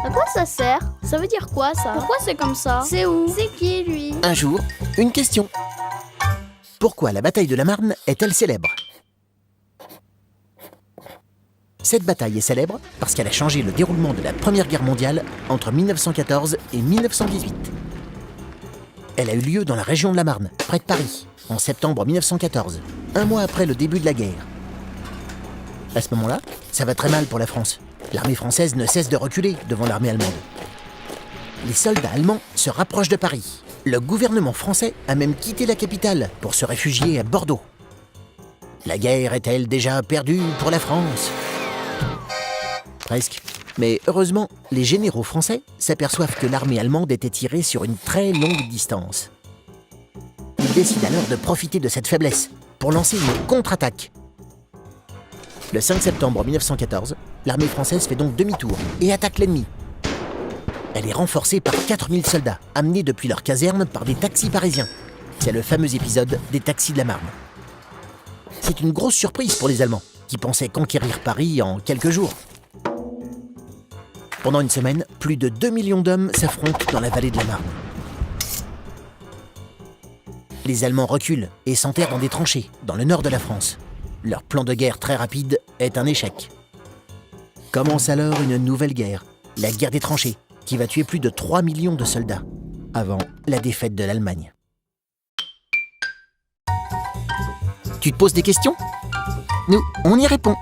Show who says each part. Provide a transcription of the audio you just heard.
Speaker 1: À quoi ça sert? Ça veut dire quoi ça? Pourquoi c'est comme ça? C'est où? C'est qui lui?
Speaker 2: Un jour, une question. Pourquoi la bataille de la Marne est-elle célèbre? Cette bataille est célèbre parce qu'elle a changé le déroulement de la Première Guerre mondiale entre 1914 et 1918. Elle a eu lieu dans la région de la Marne, près de Paris, en septembre 1914, un mois après le début de la guerre. À ce moment-là, ça va très mal pour la France. L'armée française ne cesse de reculer devant l'armée allemande. Les soldats allemands se rapprochent de Paris. Le gouvernement français a même quitté la capitale pour se réfugier à Bordeaux. La guerre est-elle déjà perdue pour la France? Presque. Mais heureusement, les généraux français s'aperçoivent que l'armée allemande était tirée sur une très longue distance. Ils décident alors de profiter de cette faiblesse pour lancer une contre-attaque. Le 5 septembre 1914, l'armée française fait donc demi-tour et attaque l'ennemi. Elle est renforcée par 4000 soldats, amenés depuis leur caserne par des taxis parisiens. C'est le fameux épisode des taxis de la Marne. C'est une grosse surprise pour les Allemands, qui pensaient conquérir Paris en quelques jours. Pendant une semaine, plus de 2 millions d'hommes s'affrontent dans la vallée de la Marne. Les Allemands reculent et s'enterrent dans des tranchées, dans le nord de la France. Leur plan de guerre très rapide est un échec. Commence alors une nouvelle guerre, la guerre des tranchées, qui va tuer plus de 3 millions de soldats, avant la défaite de l'Allemagne. Tu te poses des questions? Nous, on y répond.